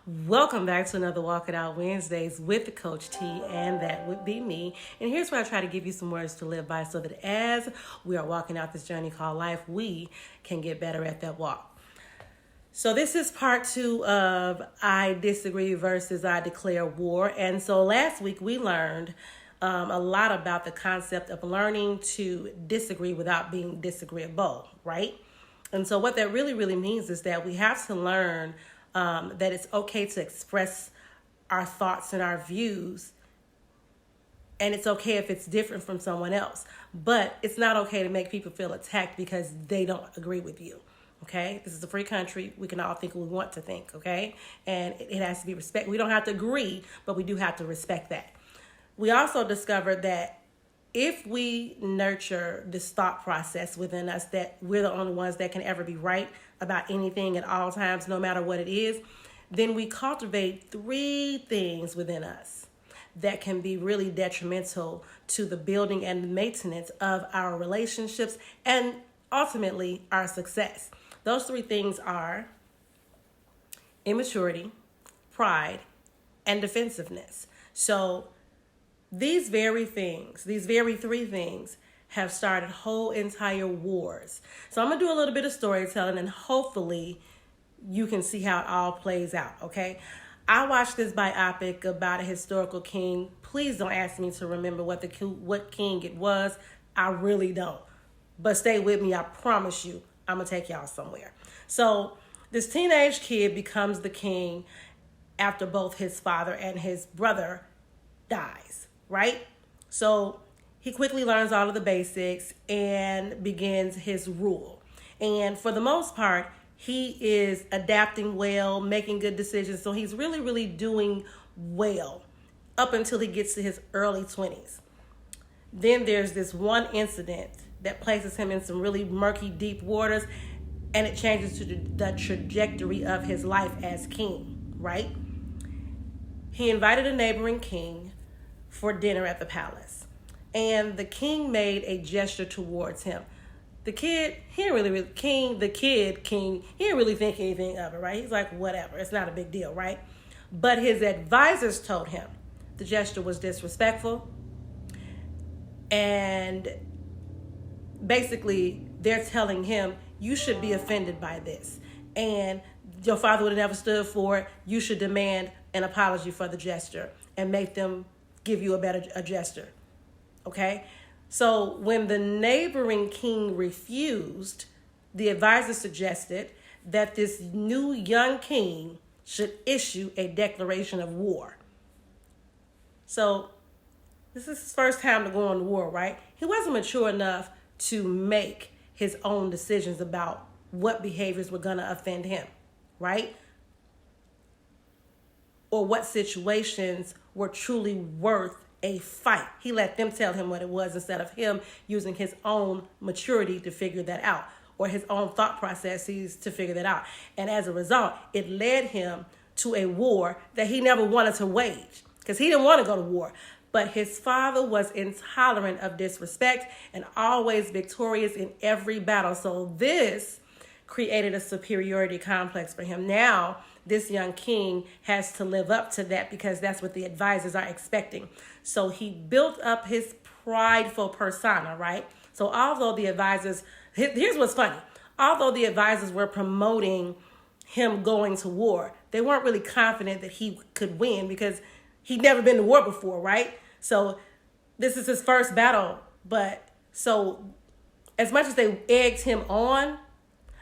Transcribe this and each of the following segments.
Welcome back to another Walk It Out Wednesdays with Coach T, and that would be me. And here's where I try to give you some words to live by so that as we are walking out this journey called life, we can get better at that walk. So this is part 2 of I disagree versus I declare war. And so last week we learned a lot about the concept of learning to disagree without being disagreeable, right? And so what that really means is that we have to learn that it's okay to express our thoughts and our views, and it's okay if it's different from someone else. But it's not okay to make people feel attacked because they don't agree with you. Okay, this is a free country. We can all think what we want to think. Okay, and it has to be respect. We don't have to agree, but we do have to respect that. We also discovered that if we nurture this thought process within us that we're the only ones that can ever be right about anything at all times, no matter what it is, then we cultivate 3 things within us that can be really detrimental to the building and the maintenance of our relationships and ultimately our success. Those 3 things are immaturity, pride, and defensiveness. So these very 3 things have started whole entire wars. So I'm going to do a little bit of storytelling and hopefully you can see how it all plays out, okay? I watched this biopic about a historical king. Please don't ask me to remember what king it was. I really don't. But stay with me. I promise you, I'm going to take y'all somewhere. So this teenage kid becomes the king after both his father and his brother dies, right? So he quickly learns all of the basics and begins his rule. And for the most part, he is adapting well, making good decisions. So he's really doing well up until he gets to his early 20s. Then there's this one incident that places him in some really murky, deep waters, and it changes to the trajectory of his life as king, right? He invited a neighboring king for dinner at the palace. And the king made a gesture towards him. The kid, he didn't really think anything of it, right? He's like, whatever, it's not a big deal, right? But his advisors told him the gesture was disrespectful. And basically, they're telling him, you should be offended by this. And your father would have never stood for it. You should demand an apology for the gesture and make them give you a gesture. Okay? So when the neighboring king refused, the advisor suggested that this new young king should issue a declaration of war. So this is his first time to go on to war, right? He wasn't mature enough to make his own decisions about what behaviors were going to offend him, right? Or what situations were truly worth a fight. He let them tell him what it was instead of him using his own maturity to figure that out or his own thought processes to figure that out. And as a result, it led him to a war that he never wanted to wage because he didn't want to go to war. But his father was intolerant of disrespect and always victorious in every battle. So this created a superiority complex for him. Now, this young king has to live up to that because that's what the advisors are expecting. So he built up his prideful persona, right? So although the advisors, here's what's funny. Although the advisors were promoting him going to war, they weren't really confident that he could win because he'd never been to war before, right? So this is his first battle. But so as much as they egged him on,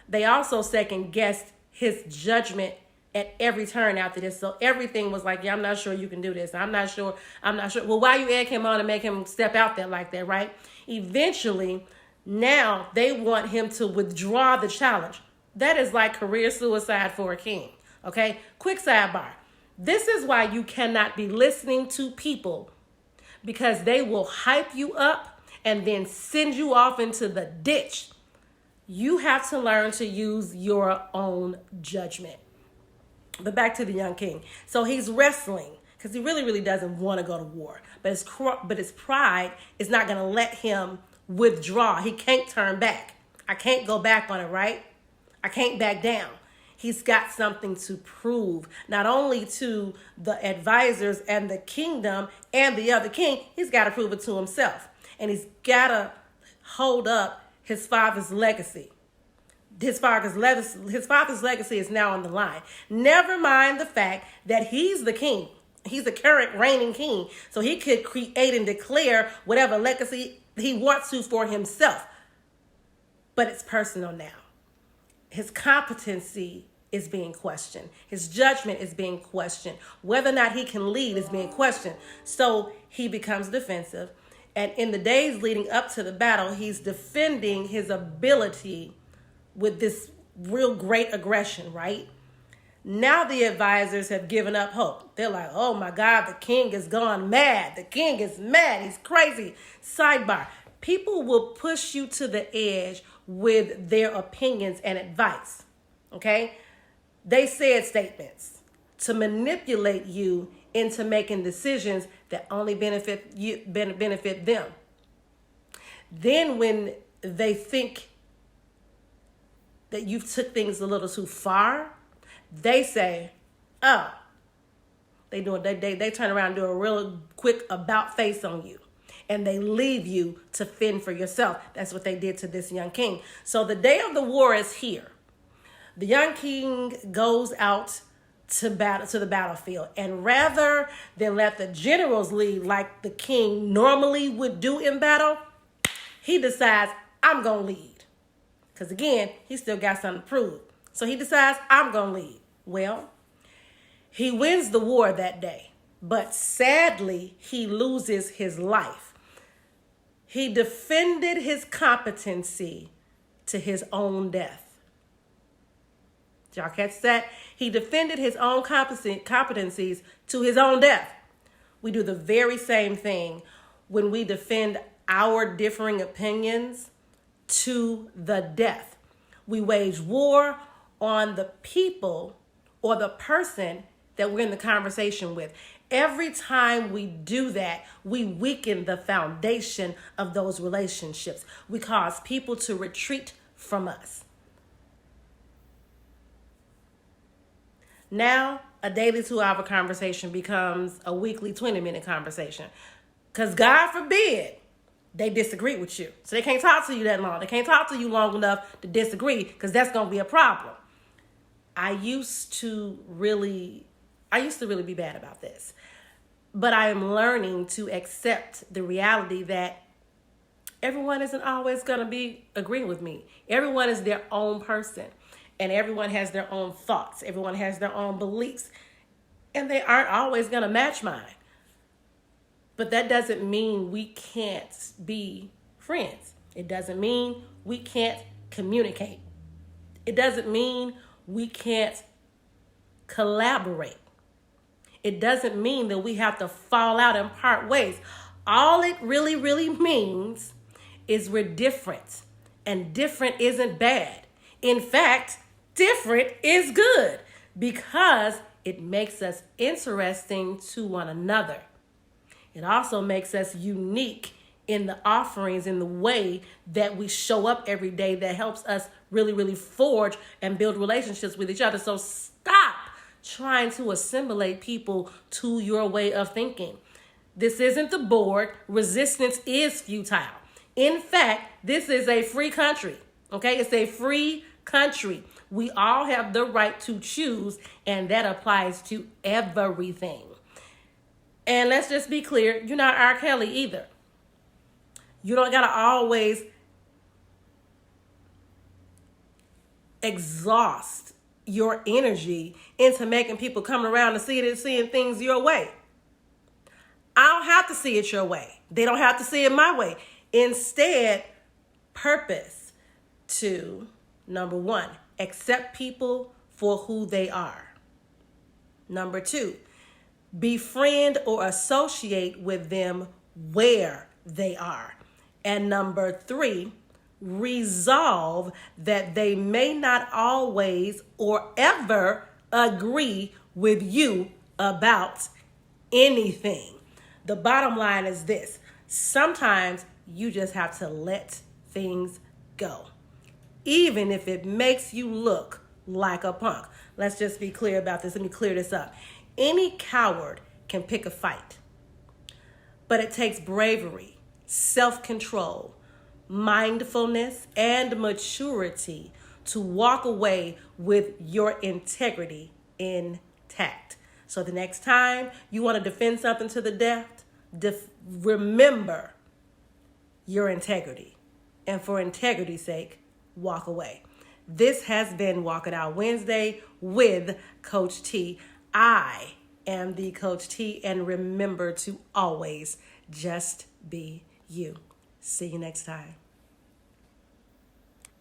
they also second guessed his judgment at every turn after this. So everything was like, yeah, I'm not sure you can do this. I'm not sure. Well, why you egg him on and make him step out there like that, right? Eventually, now they want him to withdraw the challenge. That is like career suicide for a king, okay? Quick sidebar. This is why you cannot be listening to people because they will hype you up and then send you off into the ditch. You have to learn to use your own judgment. But back to the young king. So he's wrestling because he really doesn't want to go to war. But his pride is not going to let him withdraw. He can't turn back. I can't go back on it, right? I can't back down. he's got something to prove, not only to the advisors and the kingdom and the other king, he's got to prove it to himself. And he's got to hold up his father's legacy. His father's legacy is now on the line. Never mind the fact that he's the king. He's the current reigning king. So he could create and declare whatever legacy he wants to for himself. But it's personal now. His competency is being questioned. His judgment is being questioned. Whether or not he can lead is being questioned. So he becomes defensive. And in the days leading up to the battle, he's defending his ability with this real great aggression, right? Now the advisors have given up hope. They're like, oh my God, the king has gone mad. The king is mad. He's crazy. Sidebar. People will push you to the edge with their opinions and advice, okay? They said statements to manipulate you into making decisions that only benefit them. Then when they think that you've took things a little too far, they say, oh, they turn around and do a real quick about face on you. And they leave you to fend for yourself. That's what they did to this young king. So the day of the war is here. The young king goes out to the battlefield. And rather than let the generals lead like the king normally would do in battle, he decides, I'm going to lead. Because again, he still got something to prove. So he decides, I'm going to lead. Well, he wins the war that day. But sadly, he loses his life. He defended his competency to his own death. Did y'all catch that? He defended his own competencies to his own death. We do the very same thing when we defend our differing opinions to the death. We wage war on the people or the person that we're in the conversation with. Every time we do that, we weaken the foundation of those relationships. We cause people to retreat from us. Now, a daily 2-hour conversation becomes a weekly 20-minute conversation. Because God forbid they disagree with you. So they can't talk to you that long. They can't talk to you long enough to disagree, because that's going to be a problem. I used to really be bad about this. But I am learning to accept the reality that everyone isn't always going to be agreeing with me. Everyone is their own person. And everyone has their own thoughts. Everyone has their own beliefs. And they aren't always going to match mine. But that doesn't mean we can't be friends. It doesn't mean we can't communicate. It doesn't mean we can't collaborate. It doesn't mean that we have to fall out and part ways. All it really, really means is we're different. And different isn't bad. In fact, different is good, because it makes us interesting to one another. It also makes us unique in the offerings, in the way that we show up every day, that helps us really, really forge and build relationships with each other. So stop trying to assimilate people to your way of thinking. This isn't the board. Resistance is futile. In fact, this is a free country. Okay, it's a free country. We all have the right to choose, and that applies to everything. And let's just be clear, you're not R. Kelly either. You don't gotta always exhaust your energy into making people come around and seeing things your way. I don't have to see it your way. They don't have to see it my way. Instead, purpose to, number 1, accept people for who they are. Number 2, befriend or associate with them where they are. And number 3, resolve that they may not always or ever agree with you about anything. The bottom line is this: sometimes you just have to let things go, even if it makes you look like a punk. Let's just be clear about this. Let me clear this up. Any coward can pick a fight, but it takes bravery, self-control, mindfulness, and maturity to walk away with your integrity intact. So the next time you want to defend something to the death, remember your integrity. And for integrity's sake, walk away. This has been Walk It Out Wednesday with Coach T. I am the Coach T, and remember to always just be you. See you next time.